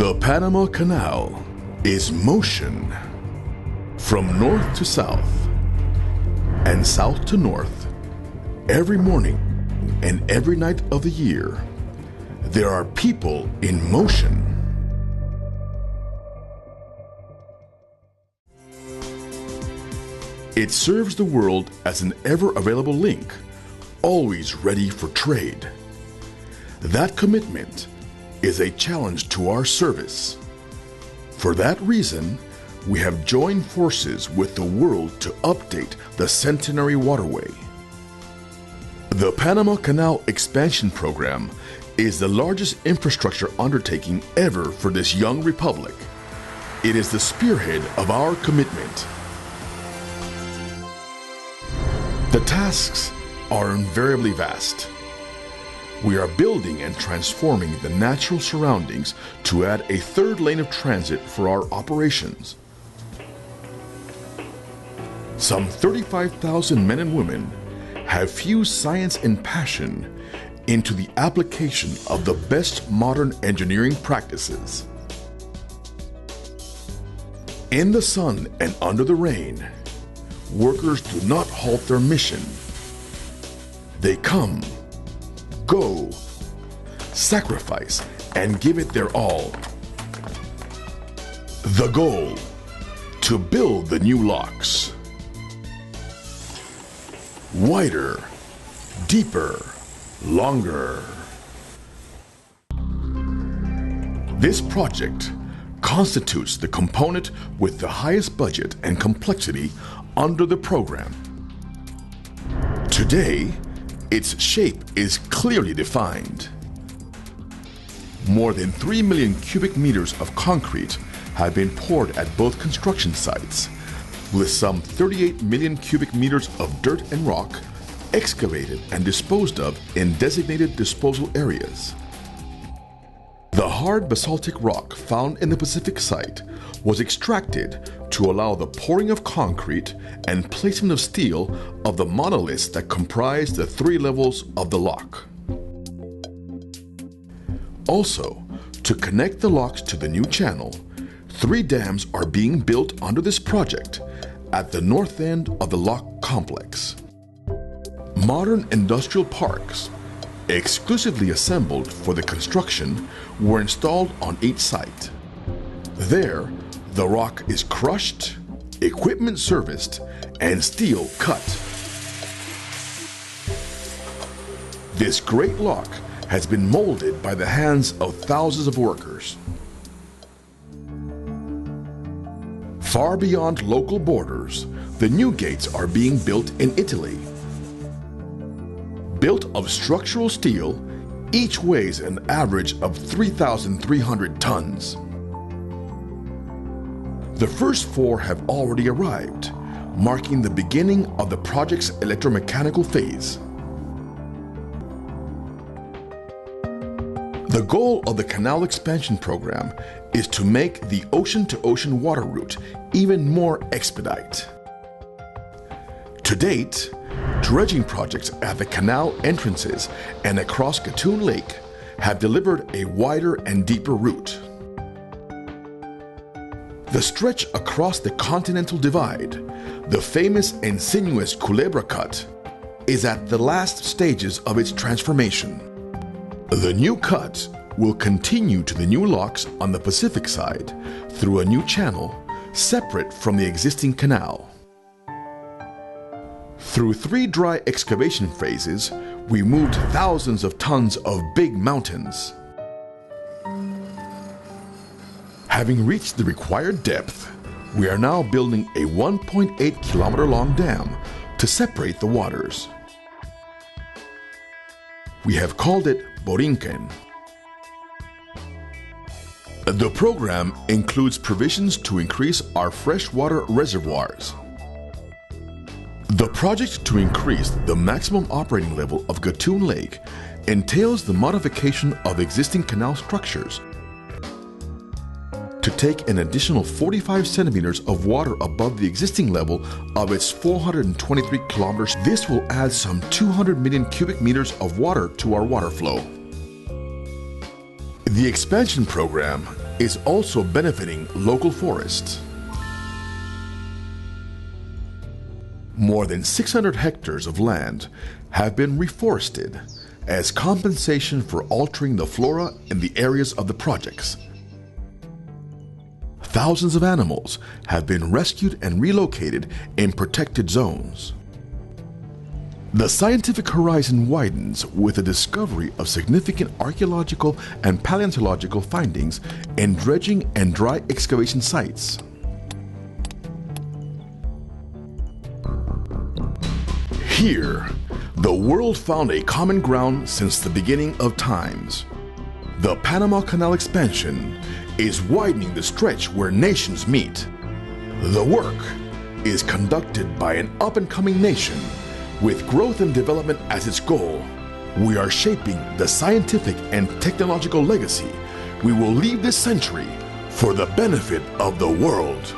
The Panama Canal is motion from north to south and south to north. Every morning and every night of the year, there are people in motion. It serves the world as an ever-available link, always ready for trade. That commitment is a challenge to our service. For that reason, we have joined forces with the world to update the Centenary Waterway. The Panama Canal Expansion Program is the largest infrastructure undertaking ever for this young republic. It is the spearhead of our commitment. The tasks are invariably vast. We are building and transforming the natural surroundings to add a third lane of transit for our operations. Some 35,000 men and women have fused science and passion into the application of the best modern engineering practices. In the sun and under the rain, workers do not halt their mission. They come, go, sacrifice, and give it their all. The goal: to build the new locks. Wider, deeper, longer. This project constitutes the component with the highest budget and complexity under the program. Today, its shape is clearly defined. More than 3 million cubic meters of concrete have been poured at both construction sites, with some 38 million cubic meters of dirt and rock excavated and disposed of in designated disposal areas. The hard basaltic rock found in the Pacific site was extracted to allow the pouring of concrete and placement of steel of the monoliths that comprise the 3 levels of the lock. Also, to connect the locks to the new channel, 3 dams are being built under this project at the north end of the lock complex. Modern industrial parks, exclusively assembled for the construction, were installed on each site. There, the rock is crushed, equipment serviced, and steel cut. This great lock has been molded by the hands of thousands of workers. Far beyond local borders, the new gates are being built in Italy. Built of structural steel, each weighs an average of 3,300 tons. The first 4 have already arrived, marking the beginning of the project's electromechanical phase. The goal of the Canal Expansion Program is to make the ocean-to-ocean water route even more expedite. To date, dredging projects at the canal entrances and across Gatun Lake have delivered a wider and deeper route. The stretch across the Continental Divide, the famous and sinuous Culebra Cut, is at the last stages of its transformation. The new cut will continue to the new locks on the Pacific side through a new channel separate from the existing canal. Through 3 dry excavation phases, we moved thousands of tons of big mountains. Having reached the required depth, we are now building a 1.8 kilometer long dam to separate the waters. We have called it Borinquen. The program includes provisions to increase our freshwater reservoirs. The project to increase the maximum operating level of Gatun Lake entails the modification of existing canal structures to take an additional 45 centimeters of water above the existing level of its 423 kilometers. This will add some 200 million cubic meters of water to our water flow. The expansion program is also benefiting local forests. More than 600 hectares of land have been reforested as compensation for altering the flora in the areas of the projects. Thousands of animals have been rescued and relocated in protected zones. The scientific horizon widens with the discovery of significant archaeological and paleontological findings in dredging and dry excavation sites. Here, the world found a common ground since the beginning of times. The Panama Canal expansion is widening the stretch where nations meet. The work is conducted by an up-and-coming nation with growth and development as its goal. We are shaping the scientific and technological legacy we will leave this century for the benefit of the world.